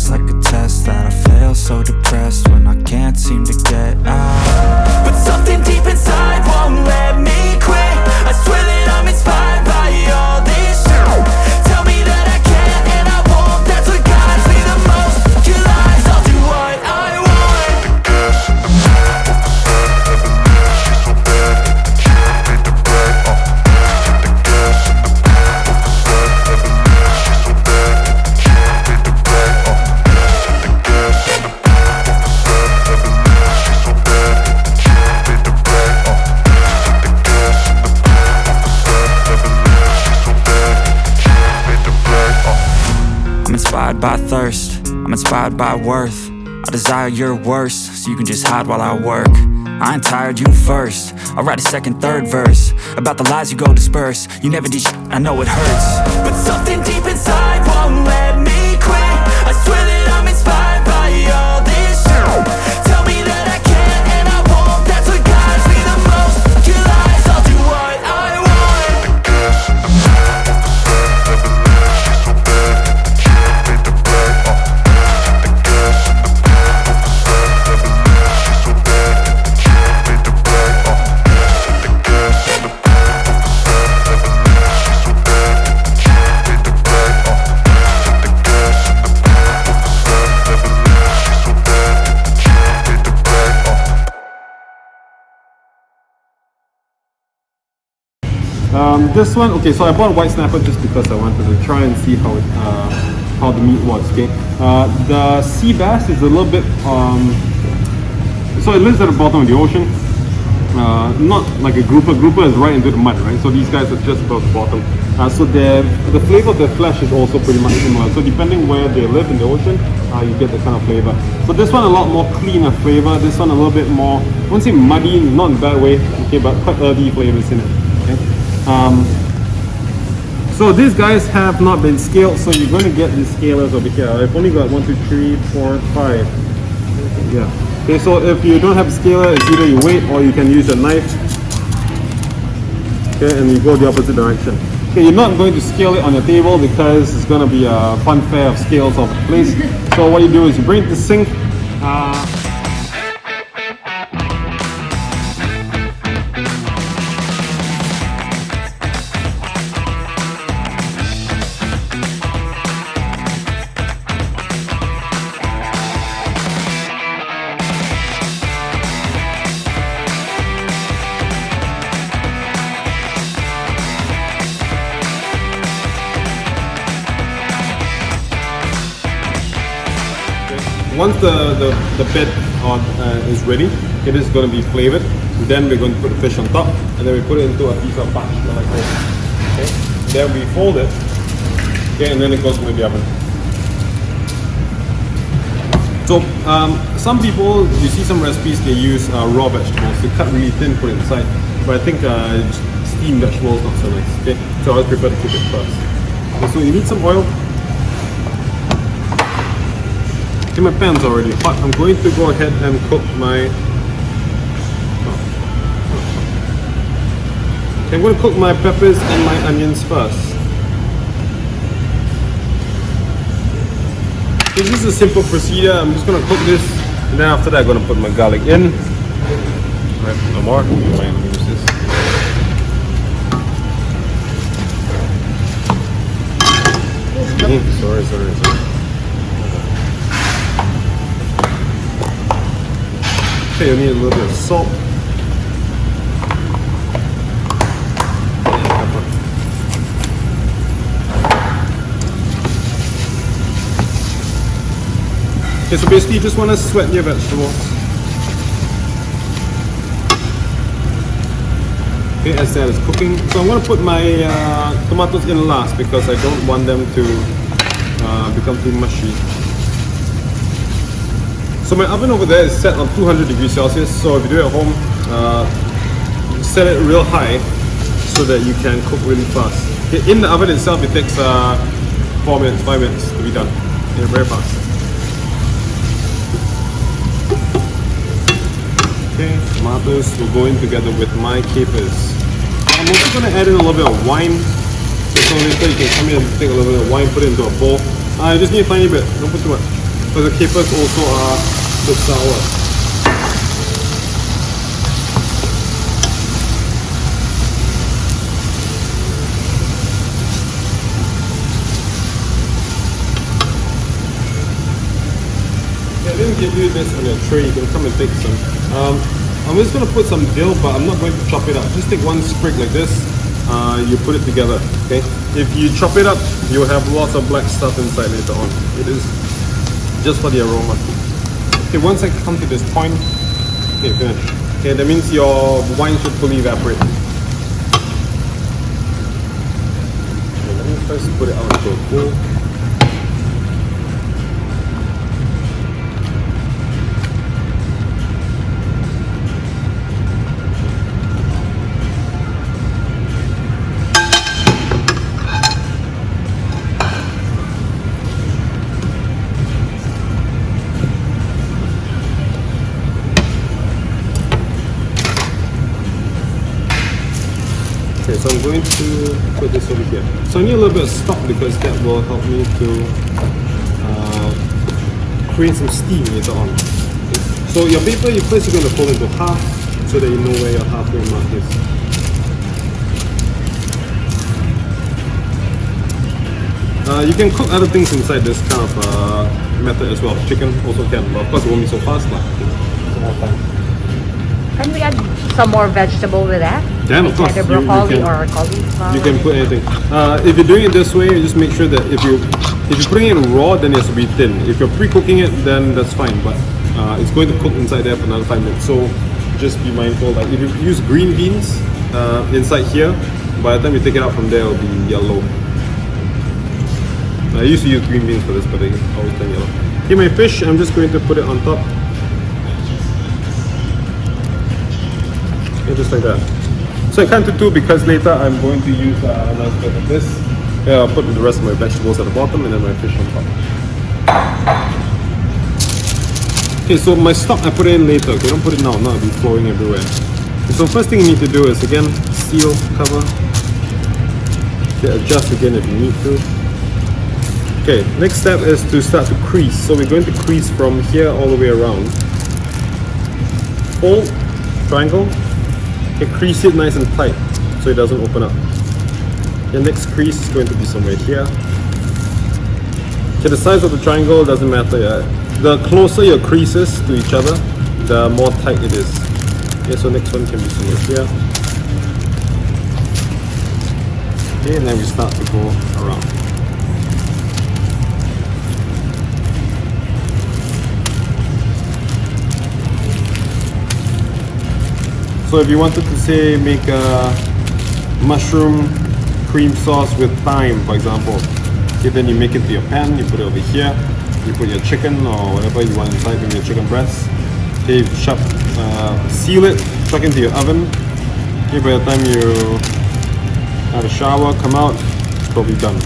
feels like a test that I fail, so depressed when I can't seem to get out. But something deep inside won't let me quit. I swear that I'm inspired by all this shit. Tell me that I can't and I won't. That's what guides me the most. Your lies, I'll do what I want. I'm inspired by thirst, I'm inspired by worth. I desire your worst, so you can just hide while I work. I ain't tired, you first. I'll write a second, third verse about the lies you go disperse. You never did shit, I know it hurts. But something deep inside won't let me quit. I swear that I'm inspired by all this shit. Tell me that I can't and I won't. That's what guides me the most. Your lies, I'll do what I want. This one, okay, so I bought white snapper just because I wanted to try and see how the meat was. Okay, the sea bass is a little bit so it lives at the bottom of the ocean, not like a grouper. Grouper is right into the mud, right? So these guys are just above the bottom. So the flavor of their flesh is also pretty much similar. So depending where they live in the ocean, you get the kind of flavor. So this one a lot more cleaner flavor. This one a little bit more, I wouldn't say muddy, not in a bad way, okay, but quite earthy flavors in it. Okay. So these guys have not been scaled, so you're going to get these scalers over here. I've only got 1, 2, 3, 4, 5. Yeah. Okay, so if you don't have a scaler, it's either you wait or you can use a knife. Okay, and you go the opposite direction. Okay, you're not going to scale it on your table because it's going to be a fun fair of scales all over the place. So what you do is you bring it to the sink. Once the bed is ready, it is going to be flavored. Then we're going to put the fish on top, and then we put it into a piece of parchment like this. Okay. Then we fold it. Okay, and then it goes into the oven. So some people, you see some recipes, they use raw vegetables. They cut really thin, put it inside. But I think steamed vegetables not so nice. Okay, so I always prefer to cook it first. Okay, so you need some oil. Okay, my pan's already hot. I'm going to go ahead and cook my. Okay, I'm going to cook my peppers and my onions first. This is a simple procedure. I'm just going to cook this, and then after that, I'm going to put my garlic in. Alright, no more. Let me use this. Sorry. Okay, you need a little bit of salt. Okay, so basically you just want to sweat your vegetables. Okay, as that is cooking. So I'm going to put my tomatoes in last because I don't want them to become too mushy. So my oven over there is set on 200 degrees Celsius, so if you do it at home, set it real high so that you can cook really fast. Okay, in the oven itself, it takes 4 minutes, 5 minutes to be done. Yeah, very fast. Okay, tomatoes will go in together with my capers. I'm also going to add in a little bit of wine. Okay, so later you can come in and take a little bit of wine, put it into a bowl. You just need a tiny bit, don't put too much. because the capers also are a bit sour. I didn't give you this on your tray, you can come and take some. I'm just going to put some dill, but I'm not going to chop it up. Just take one sprig like this, you put it together, okay? If you chop it up, you'll have lots of black stuff inside later on. It is just for the aroma. Okay, once I come to this point, okay, finish. Okay, that means your wine should fully evaporate. Okay, let me first put it out into a bowl. Okay, so I'm going to put this over here. So I need a little bit of stock because that will help me to create some steam later on. Okay. So your paper, first you're going to fold into half so that you know where your halfway mark is. You can cook other things inside this kind of method as well. Chicken also can, but of course it won't be so fast. Some more time. Can we add some more vegetable with that? Then of course, either broccoli or cauliflower. you can put anything. If you're doing it this way, just make sure that if you're putting it raw, then it has to be thin. If you're pre-cooking it, then that's fine. But it's going to cook inside there for another 5 minutes. So just be mindful. Like if you use green beans inside here, by the time you take it out from there, it'll be yellow. I used to use green beans for this, but they always turn yellow. Okay, my fish, I'm just going to put it on top. Okay, just like that. So I can't do two because later I'm going to use another bit of this. Yeah, I'll put the rest of my vegetables at the bottom and then my fish on top. Okay, so my stock I put it in later. Okay, don't put it now, it'll be flowing everywhere. Okay, so first thing you need to do is again, seal, cover. Okay, adjust again if you need to. Okay, next step is to start to crease. So we're going to crease from here all the way around. Fold, triangle. Okay, crease it nice and tight so it doesn't open up. The next crease is going to be somewhere here. Okay, the size of the triangle doesn't matter yet. The closer your creases to each other, the more tight it is. Okay, so next one can be somewhere here. Okay, and then we start to go around. So if you wanted to say make a mushroom cream sauce with thyme, for example, okay, then you make it to your pan, you put it over here, you put your chicken or whatever you want inside, maybe your chicken breast. Okay, you seal it, chuck into your oven. Okay, by the time you have a shower, come out, it's probably done.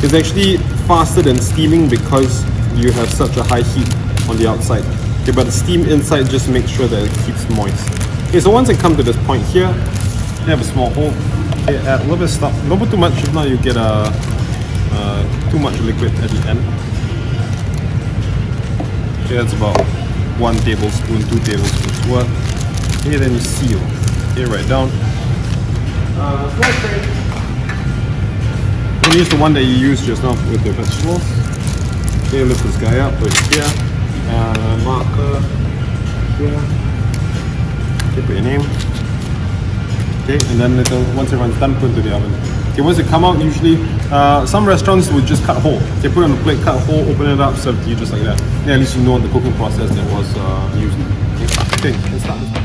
It's actually faster than steaming because you have such a high heat on the outside. Okay, but the steam inside just makes sure that it keeps moist. Okay, so once I come to this point here, you have a small hole. Okay, add a little bit of stuff. Don't put too much, if not you get too much liquid at the end. Okay, that's about 1 tablespoon, 2 tablespoons worth. Okay, then you seal. Okay, right down. Small tray. You use the one that you used just now with the vegetables. Okay, lift this guy up, put it here. Marker here. Okay, put your name. Okay, and then once everyone's done, put into the oven. Okay, once they come out, usually some restaurants would just cut a hole. They put it on the plate, cut a hole, open it up, serve it to you just like that. Yeah, at least you know the cooking process that was used. Okay, let's start.